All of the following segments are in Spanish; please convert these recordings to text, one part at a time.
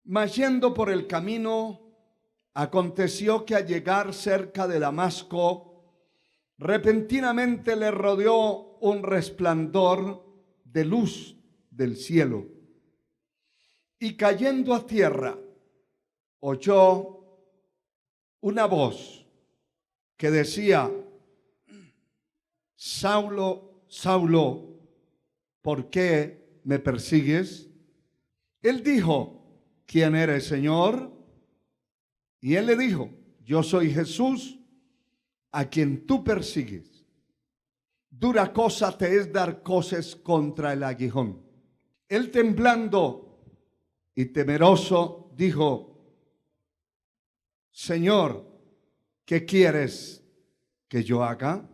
Mas yendo por el camino, aconteció que al llegar cerca de Damasco, repentinamente le rodeó un resplandor de luz del cielo. Y cayendo a tierra, oyó una voz que decía: Saulo, Saulo, ¿por qué me persigues? Él dijo: ¿quién eres, Señor? Y él le dijo: yo soy Jesús, a quien tú persigues. Dura cosa te es dar coces contra el aguijón. Él, temblando y temeroso, dijo: Señor, ¿qué quieres que yo haga?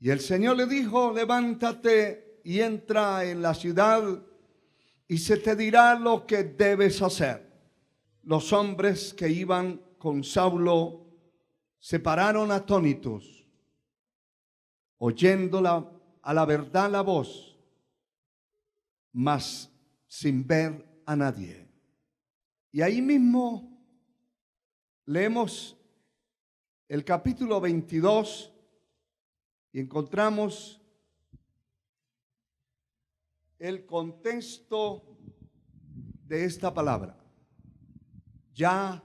Y el Señor le dijo: levántate y entra en la ciudad, y se te dirá lo que debes hacer. Los hombres que iban con Saulo se pararon atónitos, oyendo a la verdad la voz, mas sin ver a nadie. Y ahí mismo leemos el capítulo 22 y encontramos el contexto de esta palabra. Ya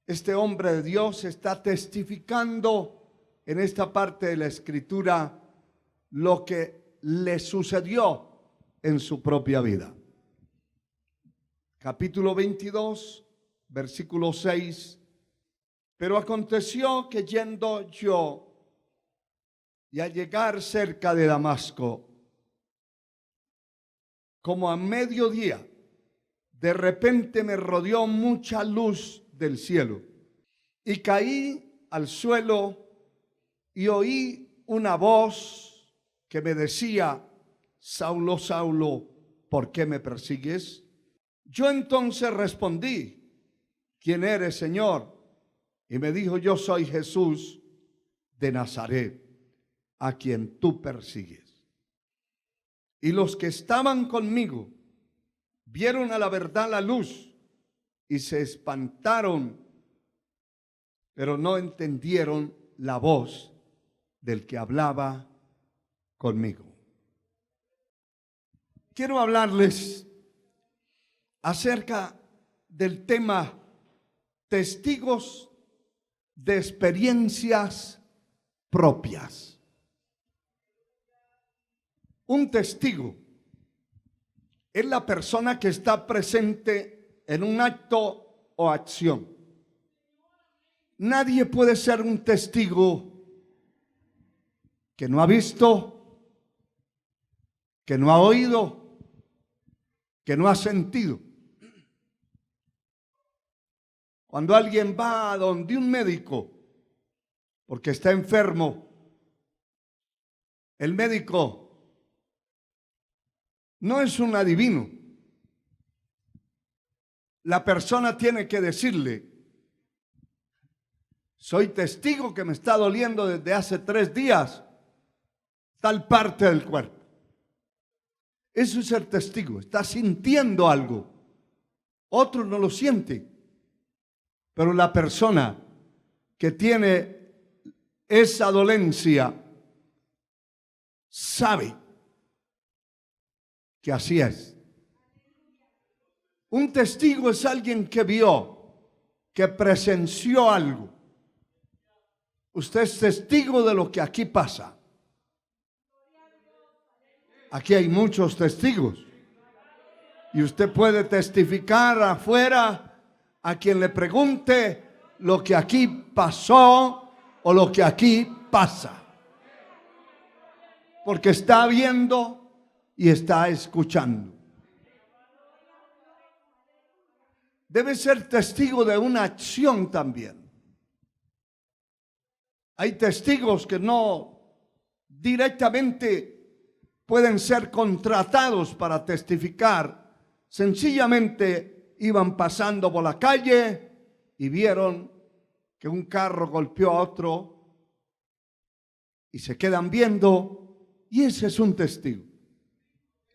este hombre de Dios está testificando en esta parte de la Escritura lo que le sucedió en su propia vida. Capítulo 22, versículo 6. Pero aconteció que yendo yo y al llegar cerca de Damasco, como a mediodía, de repente me rodeó mucha luz del cielo, y caí al suelo y oí una voz que me decía: Saulo, Saulo, ¿por qué me persigues? Yo entonces respondí: ¿quién eres, Señor? Y me dijo: yo soy Jesús de Nazaret, a quien tú persigues. Y los que estaban conmigo vieron a la verdad la luz y se espantaron, pero no entendieron la voz del que hablaba conmigo. Quiero hablarles acerca del tema testigos de experiencias propias. Un testigo es la persona que está presente en un acto o acción. Nadie puede ser un testigo que no ha visto, que no ha oído, que no ha sentido. Cuando alguien va a donde un médico porque está enfermo, el médico no es un adivino. La persona tiene que decirle: soy testigo que me está doliendo desde hace 3 días tal parte del cuerpo. Eso es ser testigo. Está sintiendo algo. Otro no lo siente. Pero la persona que tiene esa dolencia sabe que así es. Un testigo es alguien que vio, que presenció algo. Usted es testigo de lo que aquí pasa. Aquí hay muchos testigos. Y usted puede testificar afuera a quien le pregunte lo que aquí pasó o lo que aquí pasa. Porque está viendo y está escuchando. Debe ser testigo de una acción también. Hay testigos que no directamente pueden ser contratados para testificar. Sencillamente iban pasando por la calle y vieron que un carro golpeó a otro y se quedan viendo, y ese es un testigo.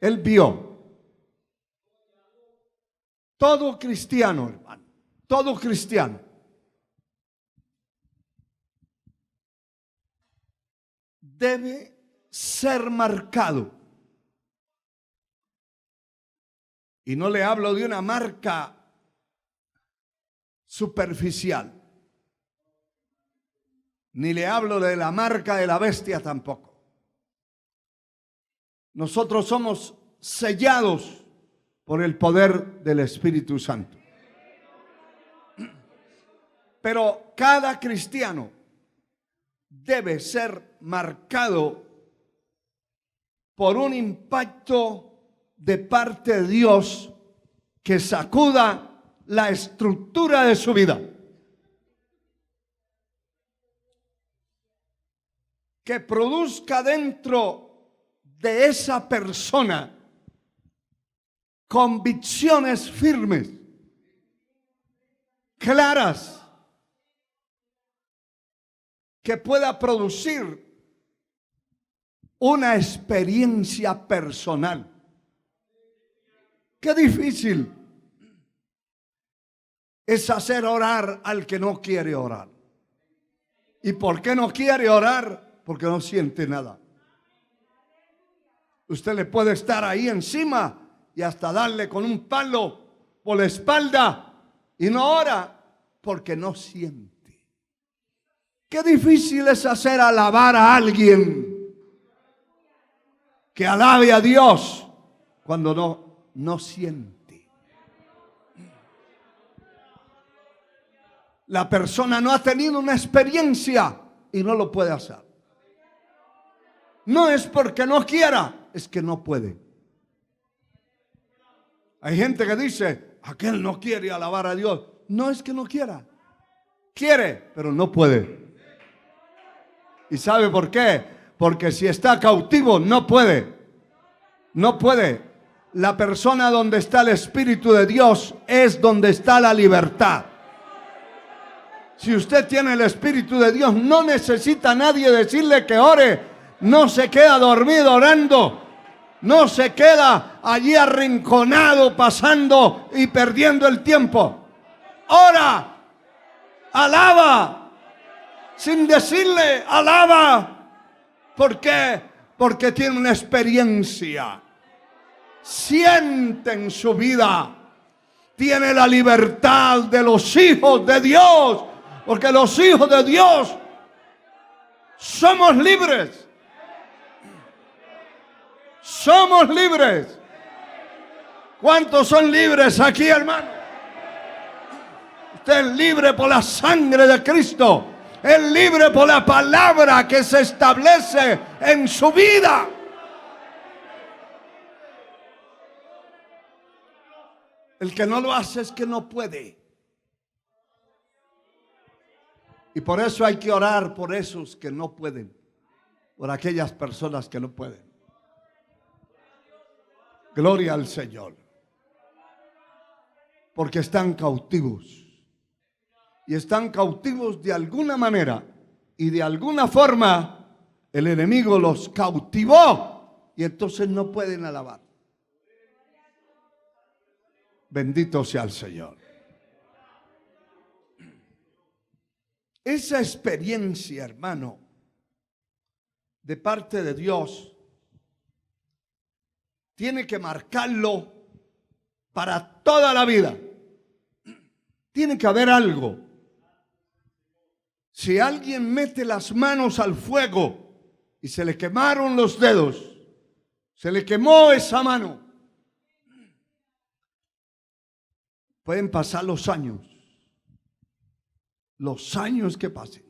Él vio. Todo cristiano, hermano, todo cristiano debe ser marcado. Y no le hablo de una marca superficial, ni le hablo de la marca de la bestia tampoco. Nosotros somos sellados por el poder del Espíritu Santo. Pero cada cristiano debe ser marcado por un impacto de parte de Dios que sacuda la estructura de su vida, que produzca dentro de esa persona convicciones firmes, claras, que pueda producir una experiencia personal. Qué difícil es hacer orar al que no quiere orar. ¿Y por qué no quiere orar? Porque no siente nada. Usted le puede estar ahí encima y hasta darle con un palo por la espalda y no ora porque no siente. Qué difícil es hacer alabar a alguien que alabe a Dios cuando no siente. La persona no ha tenido una experiencia y no lo puede hacer. No es porque no quiera, es que no puede. Hay gente que dice, aquel no quiere alabar a Dios. No es que no quiera. Quiere, pero no puede. ¿Y sabe por qué? Porque si está cautivo, no puede. No puede. La persona donde está el Espíritu de Dios es donde está la libertad. Si usted tiene el Espíritu de Dios, no necesita nadie decirle que ore. No se queda dormido orando. No se queda allí arrinconado, pasando y perdiendo el tiempo. Ora, alaba, sin decirle alaba. ¿Por qué? Porque tiene una experiencia. Siente en su vida. Tiene la libertad de los hijos de Dios. Porque los hijos de Dios somos libres. Somos libres. ¿Cuántos son libres aquí, hermano? Usted es libre por la sangre de Cristo. Es libre por la palabra que se establece en su vida. El que no lo hace es que no puede. Y por eso hay que orar por esos que no pueden. Por aquellas personas que no pueden. Gloria al Señor. Porque están cautivos. Y están cautivos de alguna manera. Y de alguna forma el enemigo los cautivó. Y entonces no pueden alabar. Bendito sea el Señor. Esa experiencia, hermano, de parte de Dios, tiene que marcarlo para toda la vida. Tiene que haber algo. Si alguien mete las manos al fuego y se le quemaron los dedos, se le quemó esa mano, pueden pasar los años que pasen,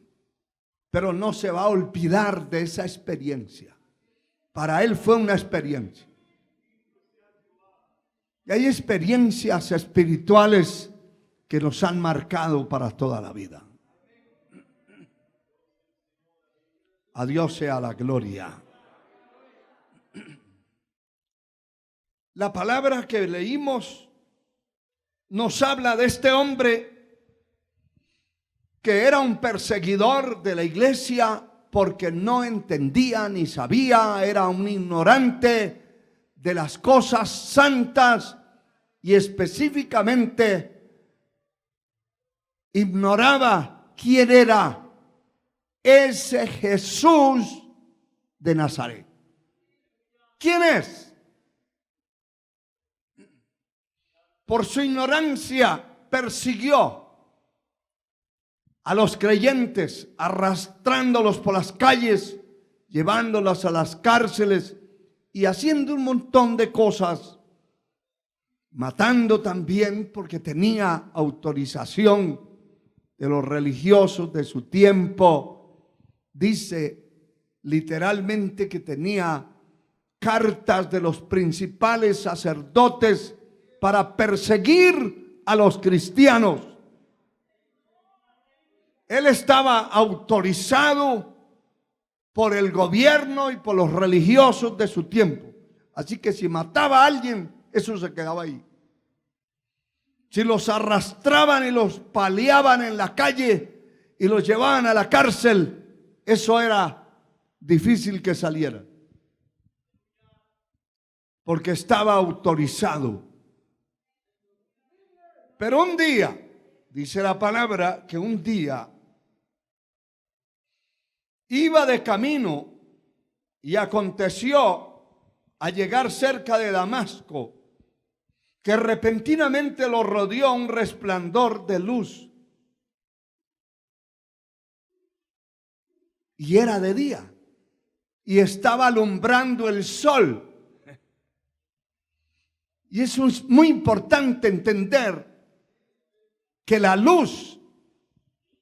pero no se va a olvidar de esa experiencia. Para él fue una experiencia. Y hay experiencias espirituales que nos han marcado para toda la vida. A Dios sea la gloria. La palabra que leímos nos habla de este hombre que era un perseguidor de la iglesia porque no entendía ni sabía, era un ignorante de las cosas santas y específicamente ignoraba quién era ese Jesús de Nazaret. ¿Quién es? Por su ignorancia persiguió a los creyentes, arrastrándolos por las calles, llevándolos a las cárceles y haciendo un montón de cosas, matando también porque tenía autorización de los religiosos de su tiempo. Dice literalmente que tenía cartas de los principales sacerdotes para perseguir a los cristianos. Él estaba autorizado por el gobierno y por los religiosos de su tiempo. Así que si mataba a alguien, eso se quedaba ahí. Si los arrastraban y los paleaban en la calle y los llevaban a la cárcel, eso era difícil que saliera, porque estaba autorizado. Pero un día, dice la palabra, que un día iba de camino y aconteció a llegar cerca de Damasco que repentinamente lo rodeó un resplandor de luz. Y era de día y estaba alumbrando el sol. Y eso es muy importante entender, que la luz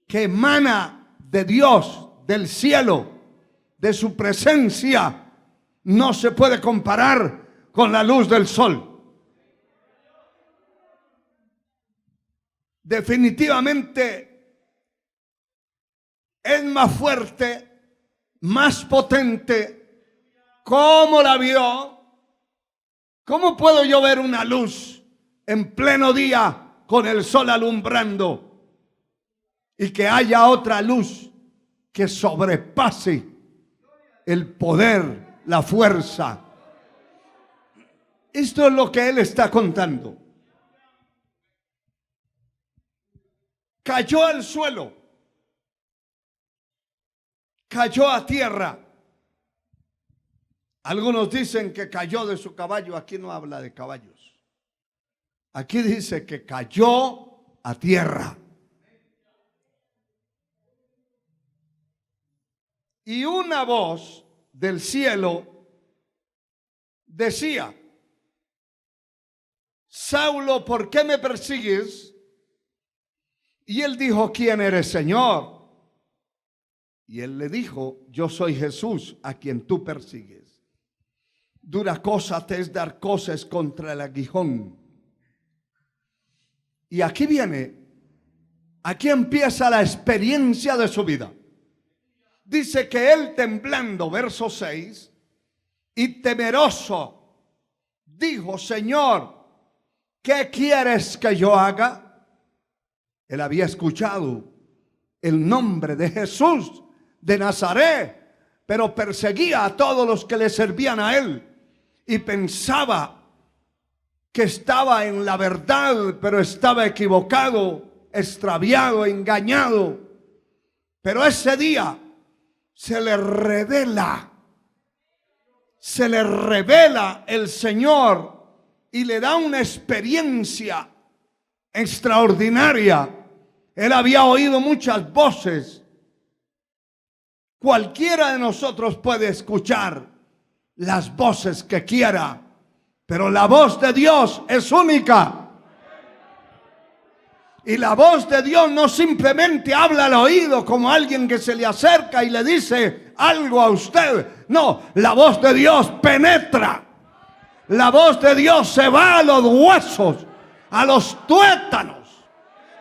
que emana de Dios, del cielo, de su presencia, no se puede comparar con la luz del sol. Definitivamente es más fuerte, más potente. ¿Cómo la vio? ¿Cómo puedo yo ver una luz en pleno día con el sol alumbrando y que haya otra luz que sobrepase el poder, la fuerza? Esto es lo que él está contando. Cayó al suelo, cayó a tierra. Algunos dicen que cayó de su caballo. Aquí no habla de caballos. Aquí dice que cayó a tierra. Y una voz del cielo decía: Saulo, ¿por qué me persigues? Y él dijo: ¿quién eres, Señor? Y él le dijo: yo soy Jesús a quien tú persigues. Dura cosa te es dar cosas contra el aguijón. Y aquí aquí empieza la experiencia de su vida. Dice que él, temblando, verso 6, y temeroso, dijo: Señor, ¿qué quieres que yo haga? Él había escuchado el nombre de Jesús de Nazaret, pero perseguía a todos los que le servían a él y pensaba que estaba en la verdad, pero estaba equivocado, extraviado, engañado. Pero ese día se le revela el Señor y le da una experiencia extraordinaria. Él había oído muchas voces. Cualquiera de nosotros puede escuchar las voces que quiera, pero la voz de Dios es única. Y la voz de Dios no simplemente habla al oído como alguien que se le acerca y le dice algo a usted. No, la voz de Dios penetra. La voz de Dios se va a los huesos, a los tuétanos.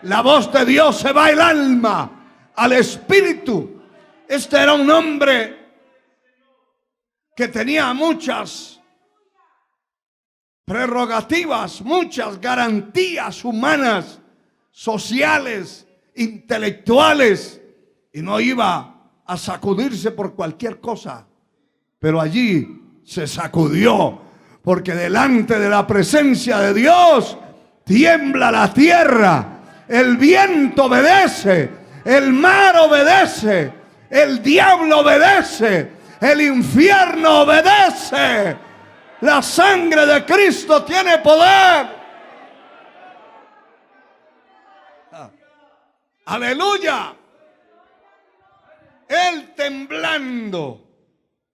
La voz de Dios se va al alma, al espíritu. Este era un hombre que tenía muchas prerrogativas, muchas garantías humanas, sociales, intelectuales, y no iba a sacudirse por cualquier cosa. Pero allí se sacudió, porque delante de la presencia de Dios tiembla la tierra, el viento obedece, el mar obedece, el diablo obedece, el infierno obedece. La sangre de Cristo tiene poder. Aleluya. Él temblando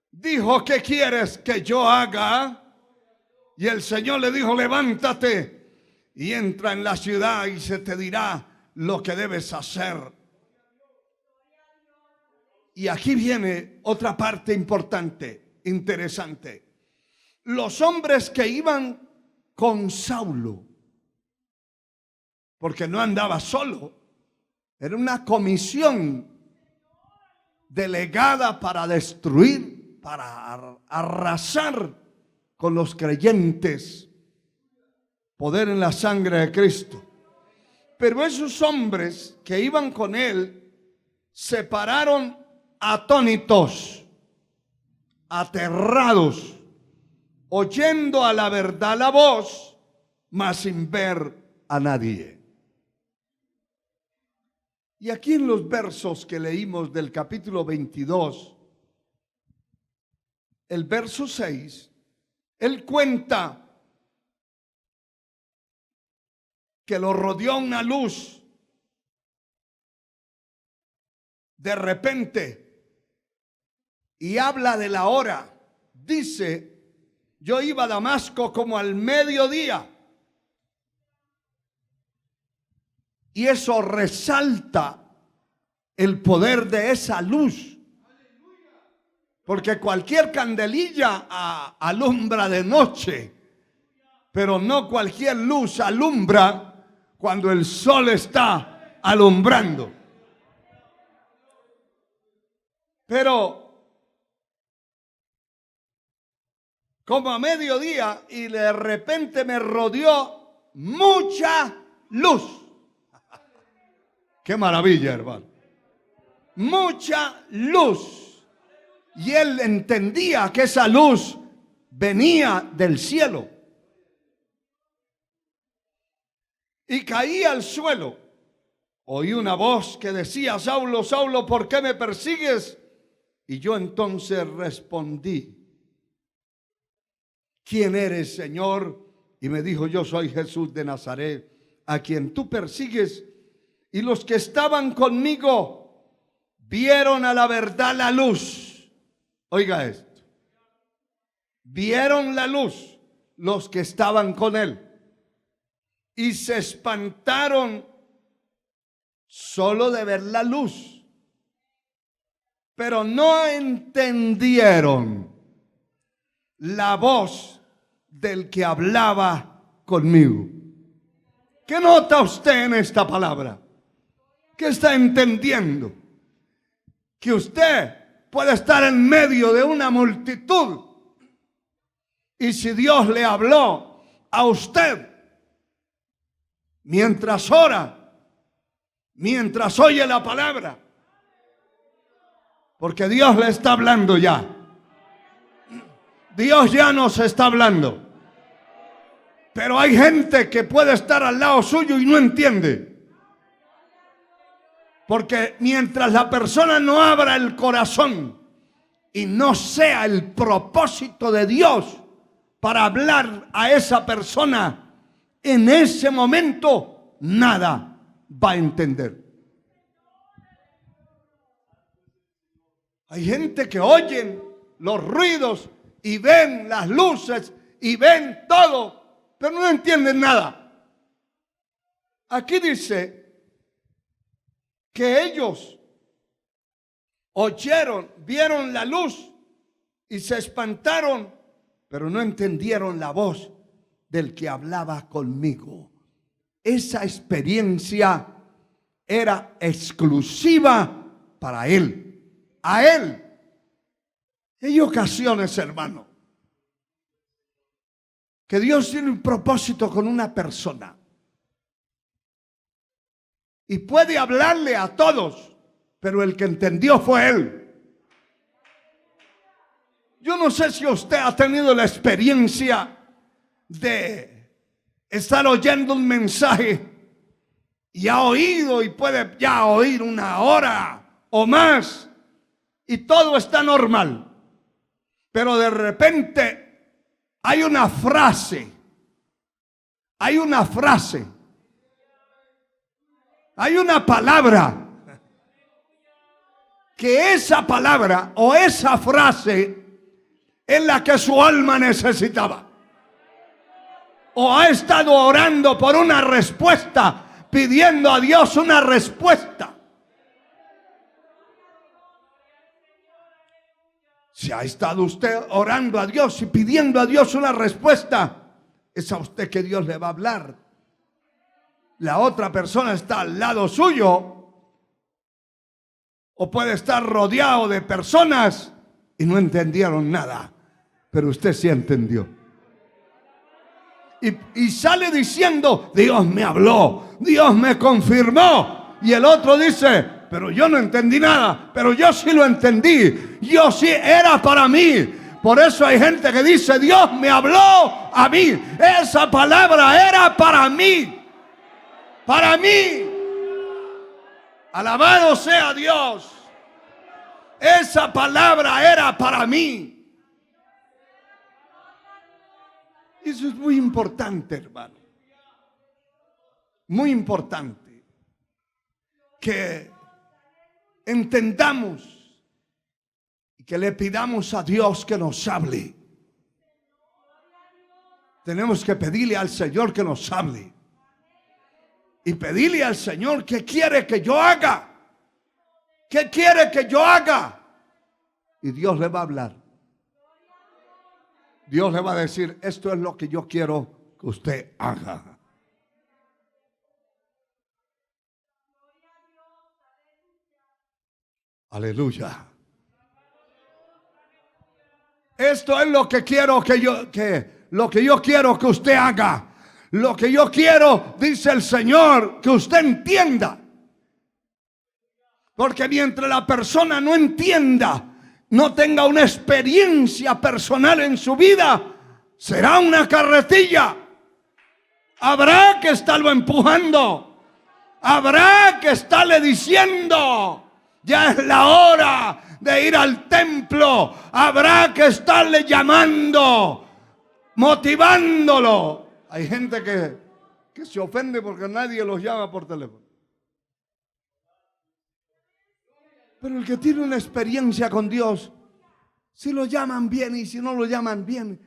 dijo: ¿qué quieres que yo haga? Y el Señor le dijo: levántate y entra en la ciudad y se te dirá lo que debes hacer. Y aquí viene otra parte importante, interesante. Los hombres que iban con Saulo, porque no andaba solo, era una comisión delegada para destruir, para arrasar con los creyentes, poder en la sangre de Cristo. Pero esos hombres que iban con él se pararon atónitos, aterrados, oyendo a la verdad la voz, mas sin ver a nadie. Y aquí en los versos que leímos del capítulo 22, el verso 6, él cuenta que lo rodeó una luz de repente y habla de la hora. Dice: yo iba a Damasco como al mediodía. Y eso resalta el poder de esa luz. Porque cualquier candelilla alumbra de noche, pero no cualquier luz alumbra cuando el sol está alumbrando. Pero como a mediodía, y de repente me rodeó mucha luz. Qué maravilla, hermano. Mucha luz. Y él entendía que esa luz venía del cielo. Y caí al suelo. Oí una voz que decía: Saulo, Saulo, ¿por qué me persigues? Y yo entonces respondí: ¿quién eres, Señor? Y me dijo: yo soy Jesús de Nazaret, a quien tú persigues. Y los que estaban conmigo vieron a la verdad la luz. Oiga esto. Vieron la luz los que estaban con él y se espantaron solo de ver la luz, pero no entendieron la voz del que hablaba conmigo. ¿Qué nota usted en esta palabra? ¿Qué está entendiendo? Que usted puede estar en medio de una multitud, y si Dios le habló a usted mientras ora, mientras oye la palabra, porque Dios le está hablando ya. Dios ya nos está hablando. Pero hay gente que puede estar al lado suyo y no entiende. Porque mientras la persona no abra el corazón y no sea el propósito de Dios para hablar a esa persona, en ese momento nada va a entender. Hay gente que oyen los ruidos y ven las luces y ven todo, pero no entienden nada. Aquí dice que ellos oyeron, vieron la luz y se espantaron, pero no entendieron la voz del que hablaba conmigo. Esa experiencia era exclusiva para él, a él. Hay ocasiones, hermano, que Dios tiene un propósito con una persona y puede hablarle a todos, pero el que entendió fue él. Yo no sé si usted ha tenido la experiencia de estar oyendo un mensaje y ha oído y puede ya oír una hora o más y todo está normal. Pero de repente hay una frase, hay una palabra, que esa palabra o esa frase es la que su alma necesitaba. O ha estado orando por una respuesta, pidiendo a Dios una respuesta. Si ha estado usted orando a Dios y pidiendo a Dios una respuesta, es a usted que Dios le va a hablar. La otra persona está al lado suyo, o puede estar rodeado de personas y no entendieron nada, pero usted sí entendió. Y sale diciendo: Dios me habló, Dios me confirmó. Y el otro dice: pero yo no entendí nada, pero yo sí lo entendí. Yo sí, era para mí. Por eso hay gente que dice: Dios me habló a mí. Esa palabra era para mí. Para mí. Alabado sea Dios. Esa palabra era para mí. Eso es muy importante, hermano. Muy importante. Que entendamos y que le pidamos a Dios que nos hable. Tenemos que pedirle al Señor que nos hable. Y pedirle al Señor: ¿qué quiere que yo haga? ¿Qué quiere que yo haga? Y Dios le va a hablar. Dios le va a decir: esto es lo que yo quiero que usted haga. Aleluya. Esto es lo que quiero lo que yo quiero que usted haga. Lo que yo quiero, dice el Señor, que usted entienda. Porque mientras la persona no entienda, no tenga una experiencia personal en su vida, será una carretilla. Habrá que estarlo empujando. Habrá que estarle diciendo: ya es la hora de ir al templo. Habrá que estarle llamando, motivándolo. Hay gente que se ofende porque nadie los llama por teléfono. Pero el que tiene una experiencia con Dios, si lo llaman bien y si no lo llaman bien,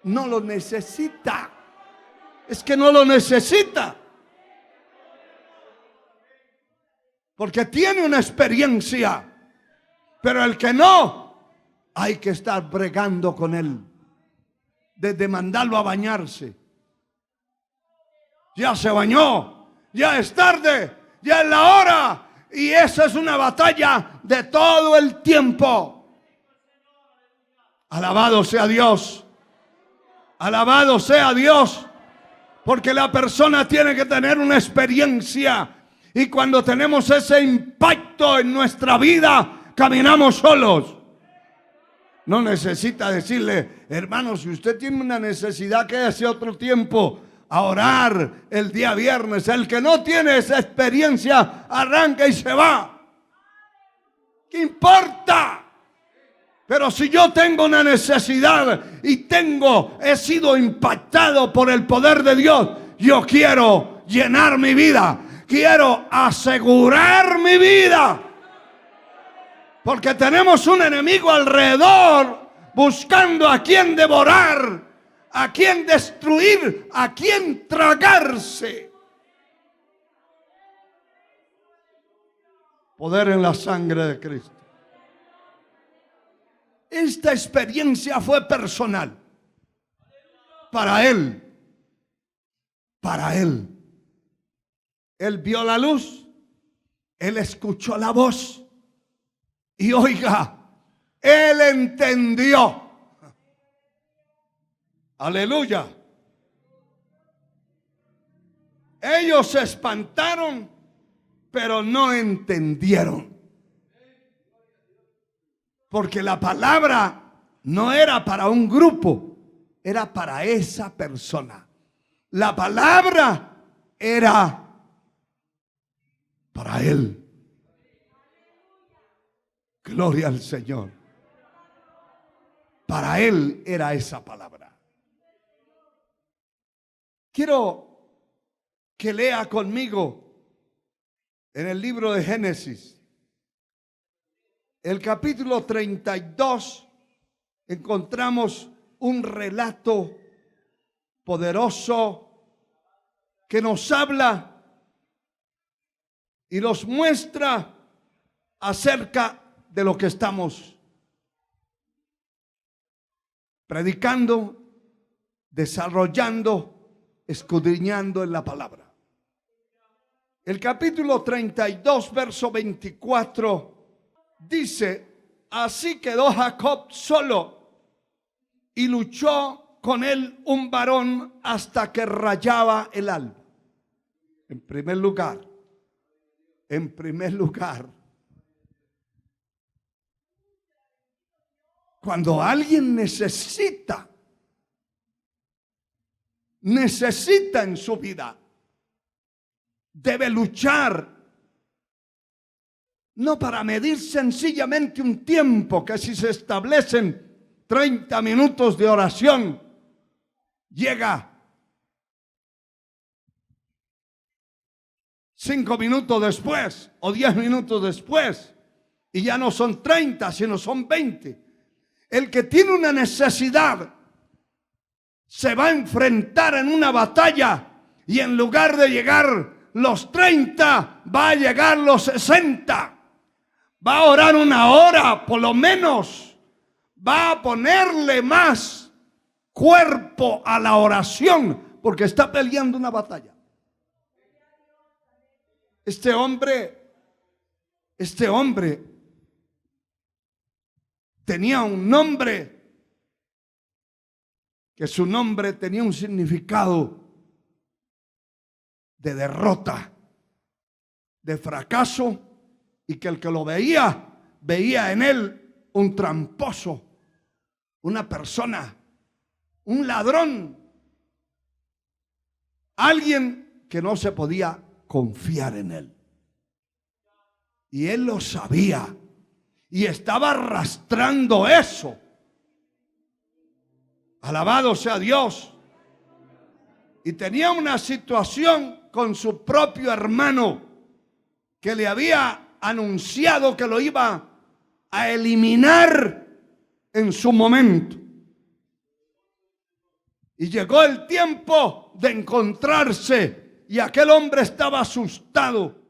no lo necesita. Es que no lo necesita. Porque tiene una experiencia. Pero el que no, hay que estar bregando con él. Desde mandarlo a bañarse. Ya se bañó, ya es tarde, ya es la hora. Y esa es una batalla de todo el tiempo. Alabado sea Dios. Alabado sea Dios. Porque la persona tiene que tener una experiencia. Y cuando tenemos ese impacto en nuestra vida, caminamos solos. No necesita decirle: hermano, si usted tiene una necesidad, quédese otro tiempo a orar el día viernes. El que no tiene esa experiencia, arranca y se va. ¿Qué importa? Pero si yo tengo una necesidad y he sido impactado por el poder de Dios, yo quiero llenar mi vida. Quiero asegurar mi vida. Porque tenemos un enemigo alrededor buscando a quien devorar, a quien destruir, a quien tragarse. Poder en la sangre de Cristo. Esta experiencia fue personal. Para él. Para él. Él vio la luz. Él escuchó la voz. Y oiga, él entendió. Aleluya. Ellos se espantaron, pero no entendieron. Porque la palabra no era para un grupo, era para esa persona. La palabra era para él. Gloria al Señor. Para él era esa palabra. Quiero que lea conmigo en el libro de Génesis, el capítulo 32, encontramos un relato poderoso que nos habla y nos muestra acerca de lo que estamos predicando, desarrollando, escudriñando en la palabra. El capítulo 32, verso 24 dice: así quedó Jacob solo y luchó con él un varón hasta que rayaba el alba. En primer lugar, cuando alguien necesita en su vida, debe luchar, no para medir sencillamente un tiempo, que si se establecen 30 minutos de oración, llega 5 minutos después o 10 minutos después y ya no son 30, sino son 20. El que tiene una necesidad se va a enfrentar en una batalla y en lugar de llegar los 30, va a llegar los 60. Va a orar una hora por lo menos. Va a ponerle más cuerpo a la oración porque está peleando una batalla. Este hombre tenía un nombre, que su nombre tenía un significado de derrota, de fracaso, y que el que lo veía en él un tramposo, una persona, un ladrón, alguien que no se podía confiar en él. Y él lo sabía y estaba arrastrando eso. Alabado sea Dios. Y tenía una situación con su propio hermano que le había anunciado que lo iba a eliminar en su momento. Y llegó el tiempo de encontrarse y aquel hombre estaba asustado